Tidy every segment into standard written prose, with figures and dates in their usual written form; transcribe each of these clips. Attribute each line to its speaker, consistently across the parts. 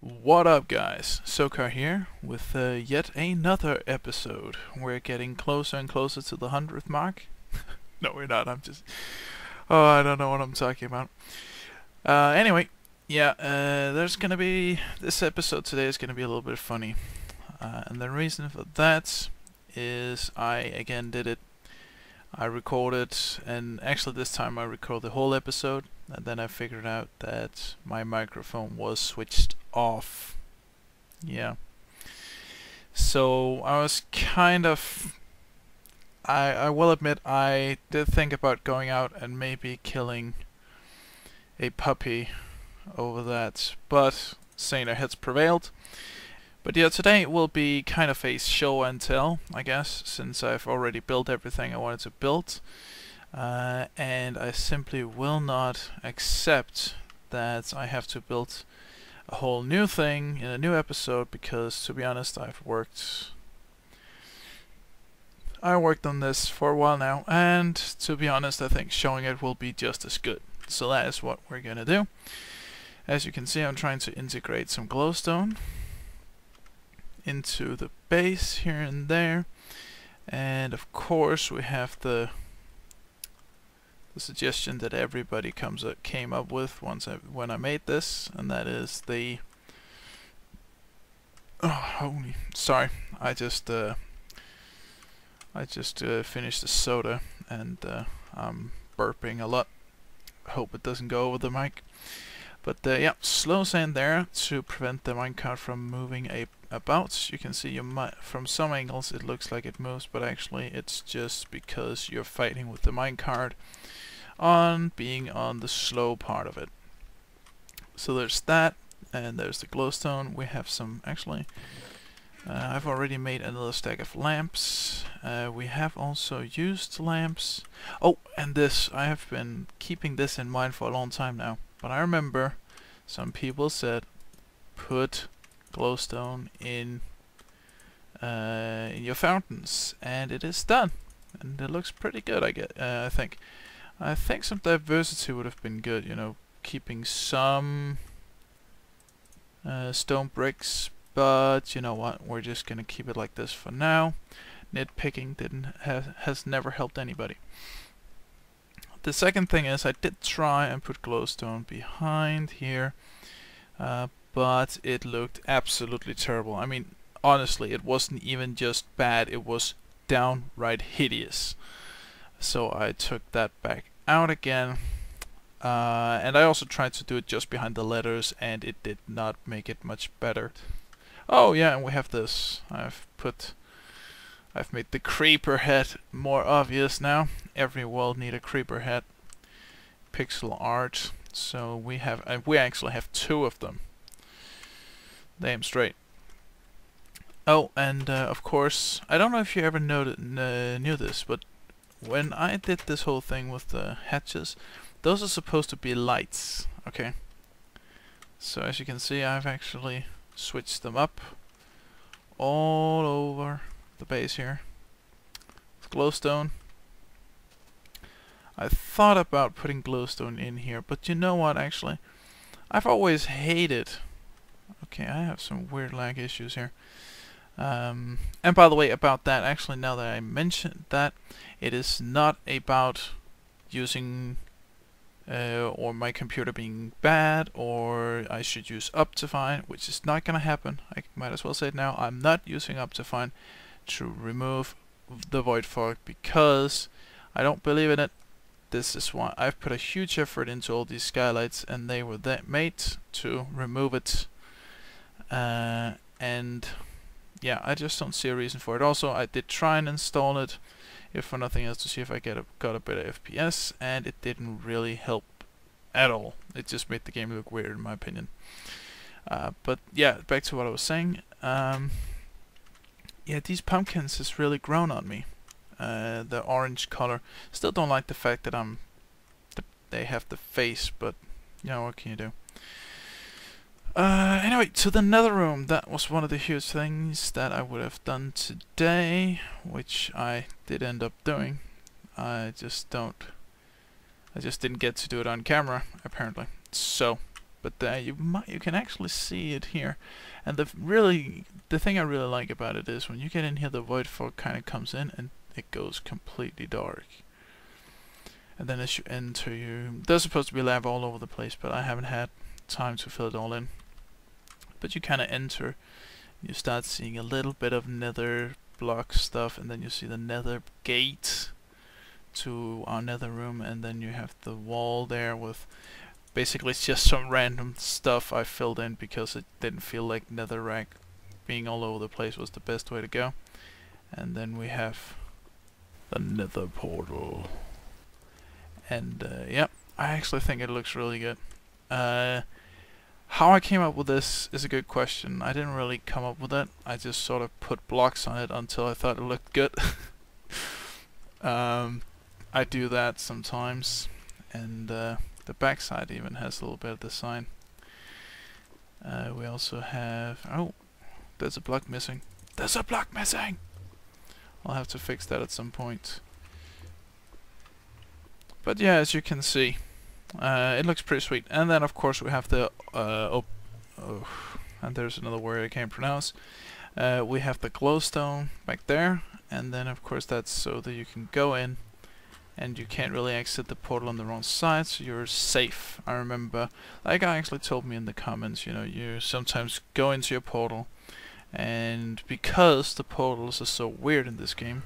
Speaker 1: What up, guys? Sokar here with yet another episode. We're getting closer and closer to the 100th mark. No, we're not. I'm just. Oh, I don't know what I'm talking about. Anyway, yeah, there's gonna be. This episode today is gonna be a little bit funny. And the reason for that is I again did it. I recorded, and actually this time I recorded the whole episode, and then I figured out that my microphone was switched off. Yeah. So I was kind of... I will admit I did think about going out and maybe killing a puppy over that, but saner heads prevailed. But yeah, today will be kind of a show and tell, I guess, since I've already built everything I wanted to build. And I simply will not accept that I have to build a whole new thing in a new episode, because to be honest, I worked on this for a while now, and to be honest, I think showing it will be just as good. So that is what we're gonna do. As you can see, I'm trying to integrate some glowstone into the base here and there, and of course we have the suggestion that everybody came up with when I made this, and that is the sorry, I just finished the soda, and I'm burping a lot. Hope it doesn't go over the mic. But yeah, slow sand there to prevent the minecart from moving about. You can see from some angles it looks like it moves, but actually it's just because you're fighting with the minecart on being on the slow part of it. So there's that, and there's the glowstone. We have some, actually, I've already made another stack of lamps. We have also used lamps. Oh, and this, I have been keeping this in mind for a long time now. But I remember some people said, put glowstone in your fountains, and it is done, and it looks pretty good. I think. I think some diversity would have been good. You know, keeping some stone bricks, but you know what? We're just gonna keep it like this for now. Nitpicking has never helped anybody. The second thing is, I did try and put glowstone behind here, but it looked absolutely terrible. I mean, honestly, it wasn't even just bad, it was downright hideous. So I took that back out again, and I also tried to do it just behind the letters, and it did not make it much better. Oh yeah, and we have this. I've made the creeper head more obvious now. Every world need a creeper head. Pixel art. So we actually have two of them. Damn straight. Oh, and of course, I don't know if you ever knew this, but when I did this whole thing with the hatches, those are supposed to be lights. Okay. So as you can see, I've actually switched them up all over the base here with glowstone. I thought about putting glowstone in here, but you know what, actually, I've always hated... Okay, I have some weird lag issues here. And by the way, about that, actually, now that I mentioned that, it is not about using or my computer being bad, or I should use Optifine, which is not gonna happen. I might as well say it now. I'm not using Optifine to remove the void fog, because I don't believe in it. This is why I've put a huge effort into all these skylights, and they were made to remove it. And yeah, I just don't see a reason for it. Also, I did try and install it, if for nothing else, to see if I got a better FPS, and it didn't really help at all. It just made the game look weird, in my opinion. But yeah, back to what I was saying. Yeah, these pumpkins has really grown on me. The orange color. Still don't like the fact that they have the face, but you know, what can you do? Anyway, to the nether room. That was one of the huge things that I would have done today, which I did end up doing. I just didn't get to do it on camera, apparently. So but you can actually see it here. And the thing I really like about it is when you get in here, the void fog kind of comes in and it goes completely dark. And then as you enter, there's supposed to be lava all over the place, but I haven't had time to fill it all in. But you kind of enter, you start seeing a little bit of nether block stuff, and then you see the nether gate to our nether room, and then you have the wall there with basically it's just some random stuff I filled in because it didn't feel like netherrack being all over the place was the best way to go. And then we have the nether portal. And yeah, I actually think it looks really good. How I came up with this is a good question. I didn't really come up with it. I just sort of put blocks on it until I thought it looked good. I do that sometimes, and the backside even has a little bit of design. We also have... oh, there's a block missing. There's a block missing! I'll have to fix that at some point. But yeah, as you can see, it looks pretty sweet. And then of course we have the and there's another word I can't pronounce. We have the glowstone back there, and then of course that's so that you can go in and you can't really exit the portal on the wrong side, so you're safe. I remember, like I actually told me in the comments, you know, you sometimes go into your portal, and because the portals are so weird in this game,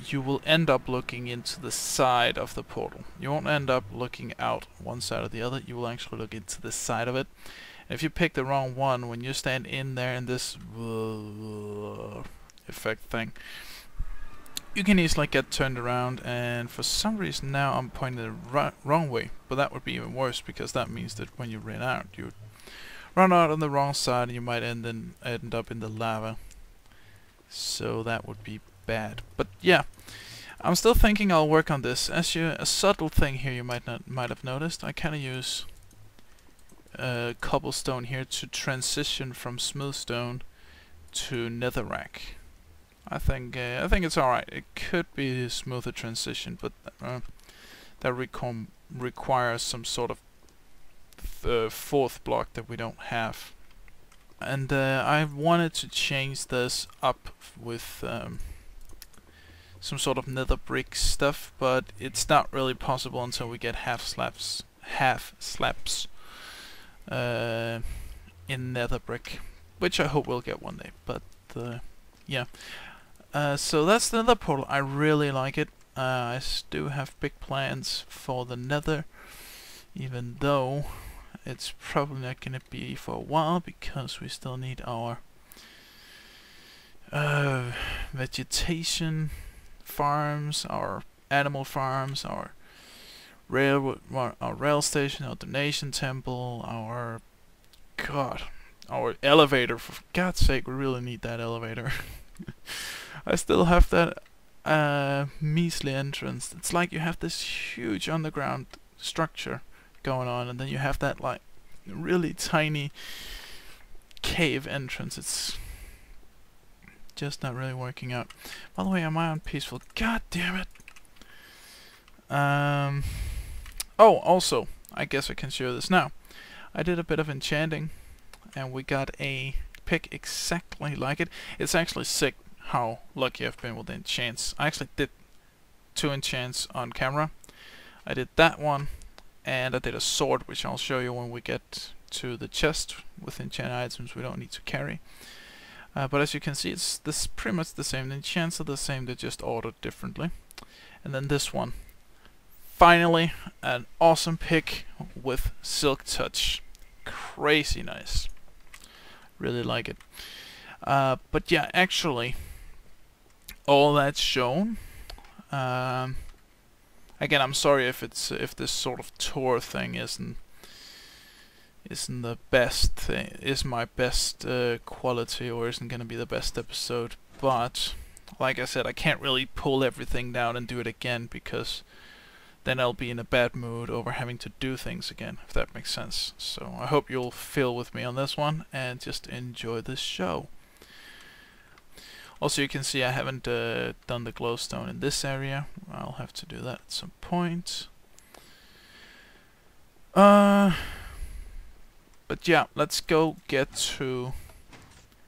Speaker 1: you will end up looking into the side of the portal. You won't end up looking out one side or the other, you will actually look into the side of it. And if you pick the wrong one, when you stand in there in this effect thing, you can easily get turned around, and for some reason now I'm pointing the wrong way, but that would be even worse because that means that when you run out, you run out on the wrong side and you might end up in the lava. So that would be bad. But yeah, I'm still thinking I'll work on this. A subtle thing here you might have noticed, I kind of use cobblestone here to transition from smooth stone to netherrack. I think it's alright. It could be a smoother transition, but that requires some sort of fourth block that we don't have. And I wanted to change this up with some sort of nether brick stuff, but it's not really possible until we get half slabs in nether brick, which I hope we'll get one day. But yeah. So that's the nether portal. I really like it. I do have big plans for the nether, even though it's probably not going to be for a while because we still need our vegetation farms, our animal farms, our rail station, our donation temple, our elevator. For God's sake, we really need that elevator. I still have that measly entrance. It's like you have this huge underground structure going on, and then you have that like really tiny cave entrance. It's just not really working out. By the way, am I on peaceful? God damn it! Oh, also, I guess I can show this now. I did a bit of enchanting, and we got a pick exactly like it. It's actually sick how lucky I've been with the enchants. I actually did 2 enchants on camera. I did that one, and I did a sword, which I'll show you when we get to the chest with enchanted items we don't need to carry. But as you can see, it's pretty much the same. The enchants are the same, they're just ordered differently. And then this one. Finally, an awesome pick with silk touch. Crazy nice. Really like it. But yeah, actually, all that's shown. Again, I'm sorry if this sort of tour thing isn't the best is my best quality, or isn't going to be the best episode. But like I said, I can't really pull everything down and do it again, because then I'll be in a bad mood over having to do things again, if that makes sense. So I hope you'll feel with me on this one and just enjoy this show. Also, you can see I haven't done the glowstone in this area. I'll have to do that at some point. But yeah, let's go get to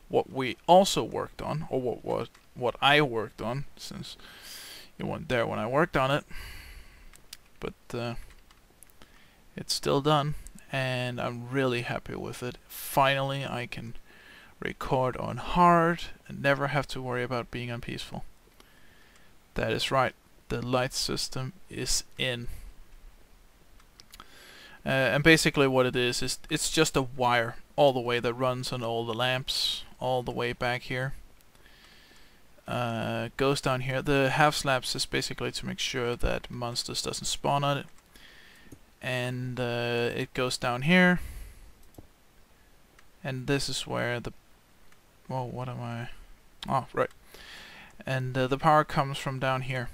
Speaker 1: what we also worked on, or what I worked on, since you weren't there when I worked on it. But it's still done, and I'm really happy with it. Finally, I can record on hard and never have to worry about being on peaceful. That is right, the light system is in. And basically what it is it's just a wire all the way that runs on all the lamps, all the way back here. Goes down here. The half slabs is basically to make sure that monsters doesn't spawn on it. And it goes down here. And this is where the... Whoa, what am I... Oh, right. And the power comes from down here.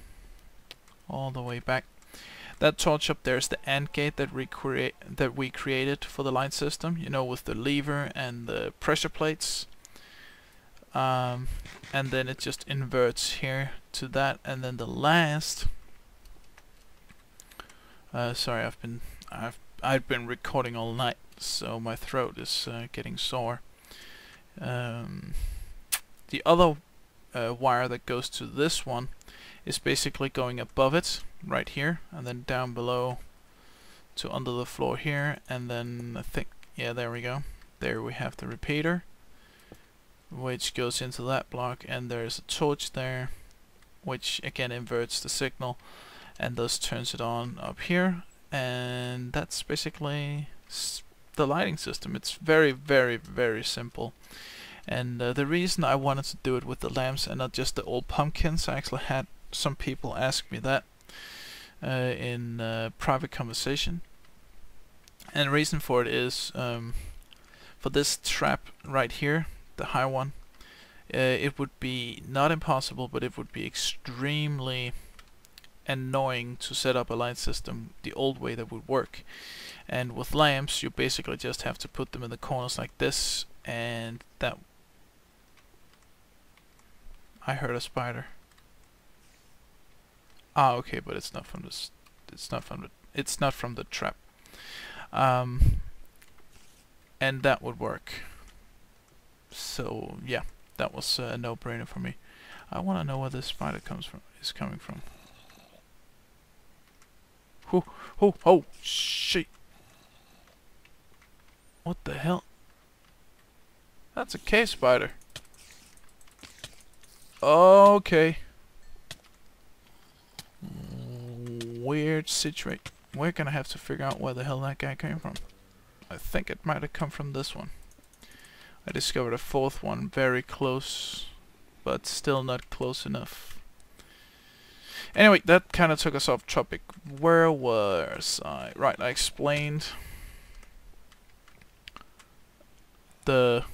Speaker 1: All the way back. That torch up there is the AND gate that we created for the light system. You know, with the lever and the pressure plates. And then it just inverts here to that. And then the last... sorry, I've been recording all night, so my throat is getting sore. The other wire that goes to this one is basically going above it, right here, and then down below to under the floor here, and then I think, yeah, there we go. There we have the repeater, which goes into that block, and there's a torch there, which again inverts the signal, and thus turns it on up here, and that's basically the lighting system. It's very, very, very simple. And the reason I wanted to do it with the lamps and not just the old pumpkins, I actually had some people ask me that in private conversation. And the reason for it is for this trap right here, the high one, it would be not impossible, but it would be extremely annoying to set up a light system the old way that would work. And with lamps, you basically just have to put them in the corners like this, and that... I heard a spider. Ah, okay, but it's not from this. It's not from the trap. And that would work. So yeah, that was a no-brainer for me. I want to know where this spider is coming from. Oh, shit! What the hell? That's a cave spider. Okay. Weird situation. We're gonna have to figure out where the hell that guy came from. I think it might have come from this one. I discovered a fourth one very close, but still not close enough. Anyway, that kind of took us off topic. Where was I? Right, I explained the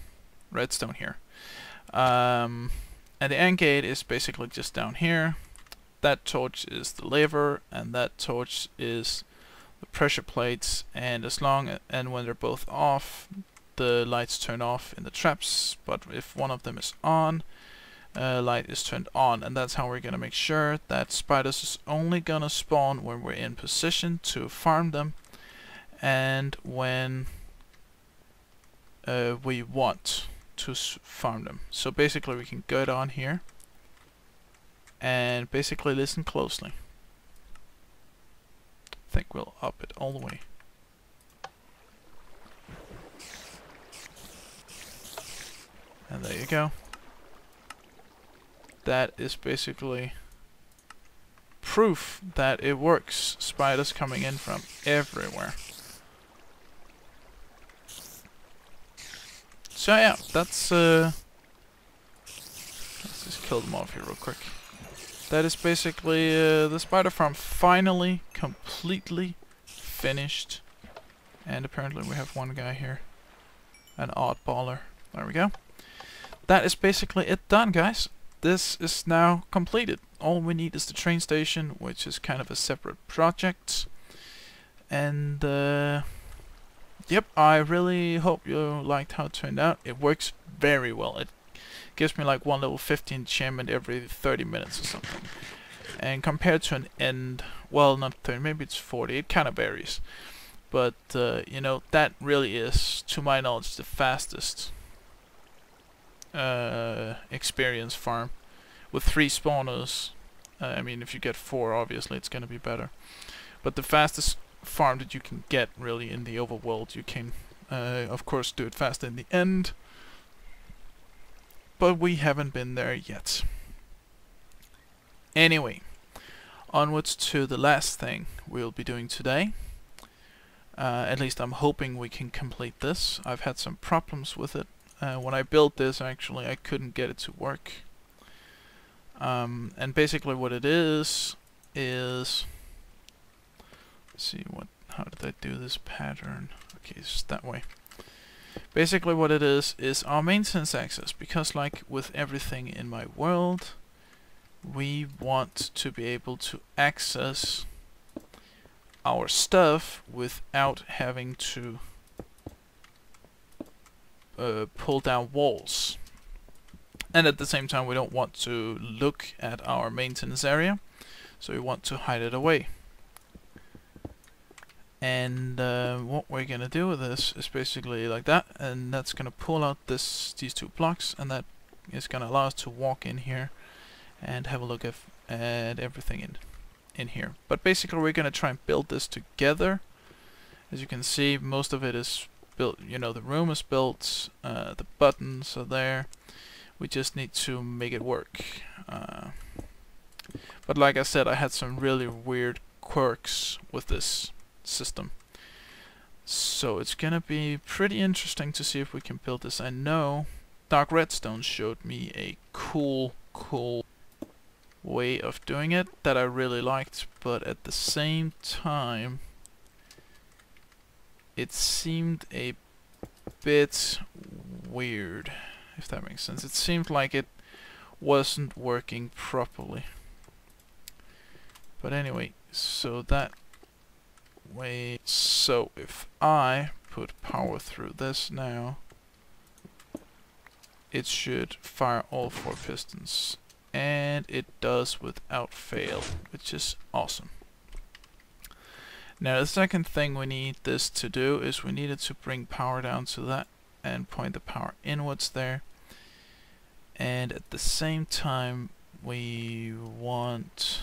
Speaker 1: redstone here. And the AND gate is basically just down here. That torch is the lever, and that torch is the pressure plates. And as long and when they're both off, the lights turn off in the traps. But if one of them is on, light is turned on, and that's how we're gonna make sure that spiders is only gonna spawn when we're in position to farm them, and when we want to farm them. So basically we can go down here and basically listen closely. I think we'll up it all the way. And there you go. That is basically proof that it works. Spiders coming in from everywhere. So yeah, let's just kill them off here real quick. That is basically the spider farm finally completely finished. And apparently we have one guy here. An oddballer. There we go. That is basically it done, guys. This is now completed. All we need is the train station, which is kind of a separate project. And yep, I really hope you liked how it turned out. It works very well. It gives me like one level 50 enchantment every 30 minutes or something. And compared to an end, well, not 30, maybe it's 40, it kind of varies. But you know, that really is, to my knowledge, the fastest experience farm with 3 spawners. I mean, if you get 4, obviously it's gonna be better. But the fastest farm that you can get, really, in the overworld. You can, of course, do it faster in the end, but we haven't been there yet. Anyway, onwards to the last thing we'll be doing today. At least I'm hoping we can complete this. I've had some problems with it. When I built this, actually, I couldn't get it to work. And basically what it is... Let's see, how did I do this pattern? Okay, it's that way. Basically what it is our maintenance access, because like with everything in my world, we want to be able to access our stuff without having to pull down walls. And at the same time, we don't want to look at our maintenance area, so we want to hide it away. And what we're gonna do with this is basically like that, and that's gonna pull out these 2 blocks, and that is gonna allow us to walk in here and have a look at everything in here. But basically we're gonna try and build this together. As you can see, most of it is built, you know, the room is built, the buttons are there. We just need to make it work. But like I said, I had some really weird quirks with this system. So it's gonna be pretty interesting to see if we can build this. I know Dark Redstone showed me a cool way of doing it that I really liked, but at the same time it seemed a bit weird, if that makes sense. It seemed like it wasn't working properly. But anyway, so that way, so if I put power through this now, it should fire all 4 pistons, and it does without fail, which is awesome. Now the second thing we need this to do is we needed to bring power down to that and point the power inwards there, and at the same time we want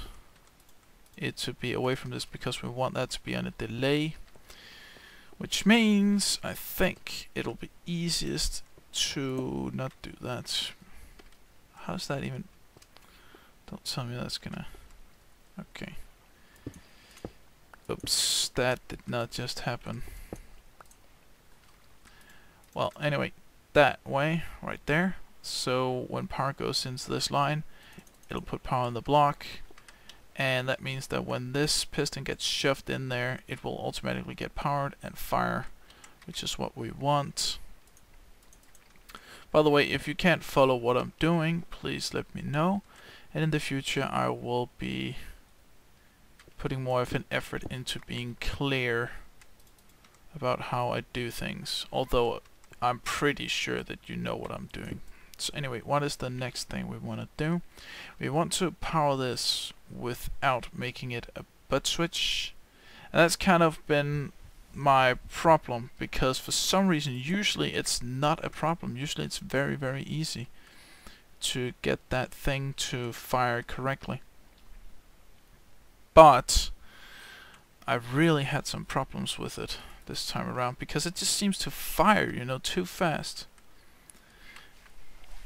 Speaker 1: it to be away from this because we want that to be on a delay, which means I think it'll be easiest to not do that. How's that even? Don't tell me that's gonna... Okay. Oops, that did not just happen. Well, anyway, that way, right there. So when power goes into this line, it'll put power on the block, and that means that when this piston gets shoved in there, it will automatically get powered and fire, which is what we want. By the way, if you can't follow what I'm doing, please let me know, and in the future I will be putting more of an effort into being clear about how I do things, although I'm pretty sure that you know what I'm doing. So anyway, what is the next thing we want to do? We want to power this without making it a butt switch, and that's kind of been my problem, because for some reason usually it's not a problem. Usually it's very, very easy to get that thing to fire correctly. But I've really had some problems with it this time around, because it just seems to fire, you know, too fast.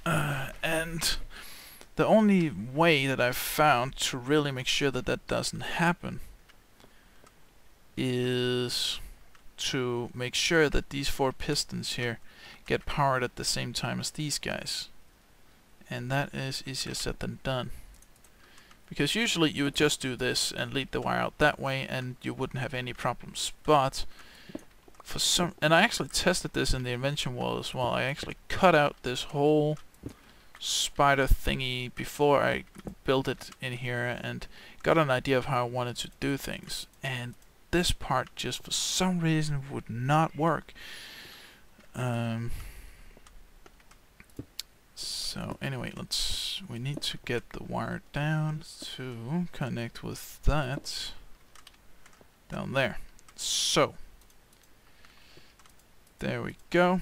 Speaker 1: And the only way that I've found to really make sure that that doesn't happen is to make sure that these 4 pistons here get powered at the same time as these guys. And that is easier said than done. Because usually you would just do this and lead the wire out that way and you wouldn't have any problems. But for some... And I actually tested this in the invention world as well. I actually cut out this whole spider thingy before I built it in here and got an idea of how I wanted to do things. And this part just for some reason would not work. So anyway, we need to get the wire down to connect with that down there. So There we go.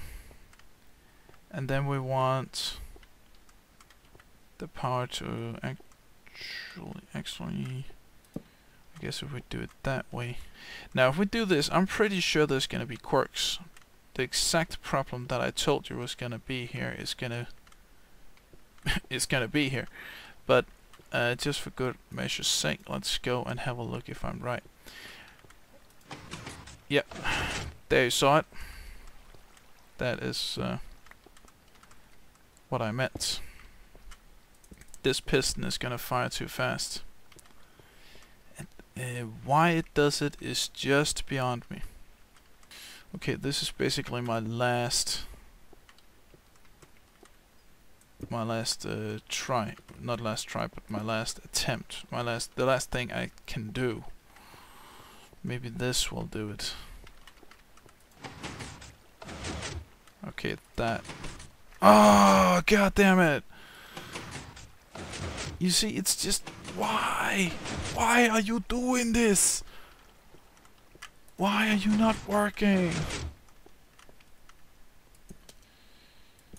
Speaker 1: And then we want the power to actually, I guess if we do it that way. Now if we do this, I'm pretty sure there's gonna be quirks. The exact problem that I told you was gonna be here is gonna be here. But just for good measure's sake, let's go and have a look if I'm right. Yep, there you saw it. That is what I meant. This piston is gonna fire too fast. And why it does it is just beyond me. Okay, this is basically my last try. Not last try, but my last attempt. The last thing I can do. Maybe this will do it. Okay, that. Oh, god damn it! You see, it's just why? Why are you doing this? Why are you not working?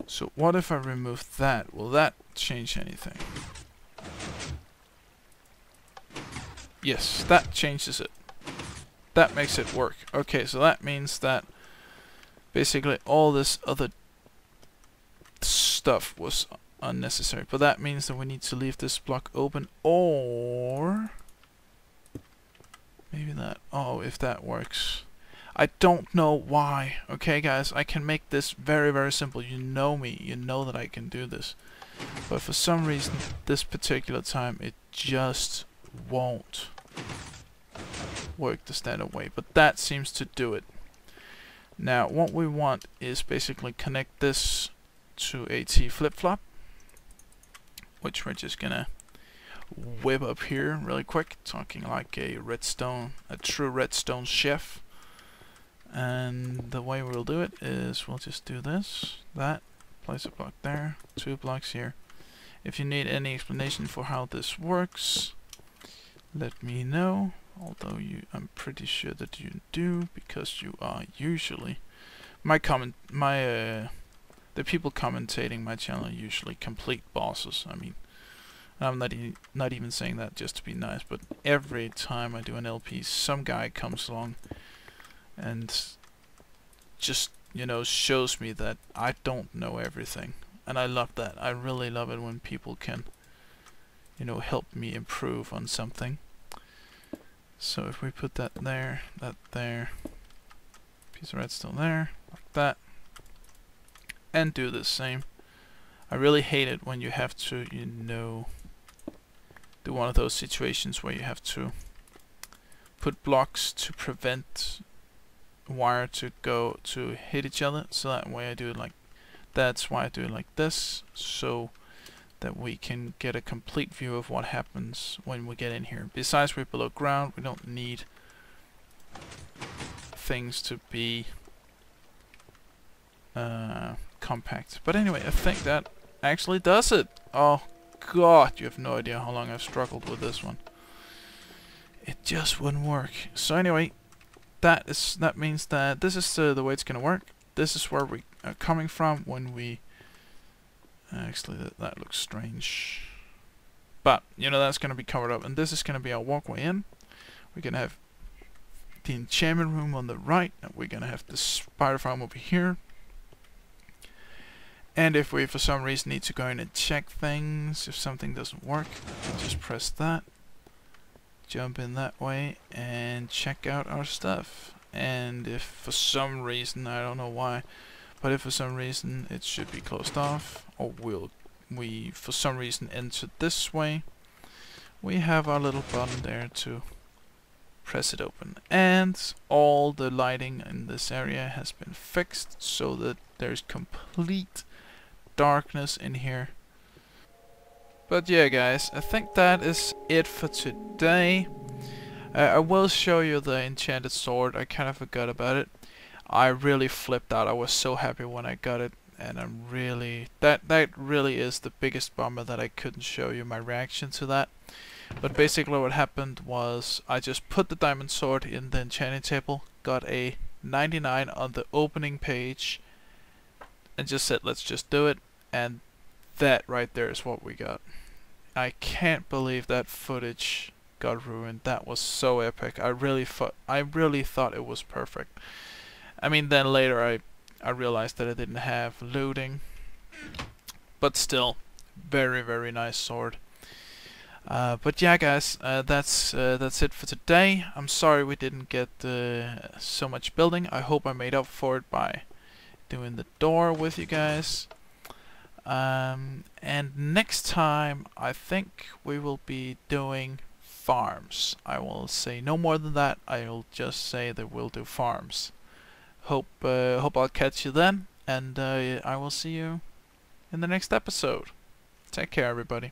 Speaker 1: So what if I remove that? Will that change anything? Yes, that changes it. That makes it work. Okay, so that means that basically all this other stuff was unnecessary. But that means that we need to leave this block open, or maybe that. Oh, if that works. I don't know why. Okay, guys, I can make this very, very simple. You know me. You know that I can do this. But for some reason, this particular time, it just won't work the standard way. But that seems to do it. Now, what we want is basically connect this to a T flip-flop, which we're just gonna whip up here really quick, talking like a true redstone chef. And the way we'll do it is we'll just do this, that, place a block there, 2 blocks here. If you need any explanation for how this works, let me know. Although I'm pretty sure that you do, because you are usually the people commentating my channel are usually complete bosses. I mean, I'm not even saying that just to be nice, but every time I do an LP, some guy comes along and just, you know, shows me that I don't know everything. And I love that. I really love it when people can, you know, help me improve on something. So if we put that there, piece of redstone there, like that, and do the same. I really hate it when you have to, you know, do one of those situations where you have to put blocks to prevent wire to go to hit each other. So that way I do it like, that's why I do it like this, so that we can get a complete view of what happens when we get in here. Besides, we're below ground, we don't need things to be compact. But anyway, I think that actually does it. Oh god, you have no idea how long I've struggled with this one. It just wouldn't work. So anyway, that means that this is the way it's gonna work. This is where we are coming from when we actually that looks strange, but you know, that's gonna be covered up, and this is gonna be our walkway in. We're gonna have the enchantment room on the right, and we're gonna have the spider farm over here. And if we for some reason need to go in and check things, if something doesn't work, we just press that, jump in that way, and check out our stuff. And if for some reason, I don't know why, but if for some reason it should be closed off, or we for some reason enter this way, we have our little button there to press it open. And all the lighting in this area has been fixed so that there's complete darkness in here. But yeah, guys, I think that is it for today. I will show you the enchanted sword. I kind of forgot about it. I really flipped out. I was so happy when I got it, and I'm really that really is the biggest bummer that I couldn't show you my reaction to that. But basically what happened was I just put the diamond sword in the enchanting table, got a 99 on the opening page and just said, let's just do it. And that right there is what we got. I can't believe that footage got ruined. That was so epic. I really thought it was perfect. I mean, then later I realized that I didn't have looting, but still, very, very nice sword. But yeah, guys, that's it for today. I'm sorry we didn't get so much building. I hope I made up for it by doing the door with you guys. And next time, I think we will be doing farms. I will say no more than that. I'll just say that we'll do farms. Hope I'll catch you then, and I will see you in the next episode. Take care, everybody.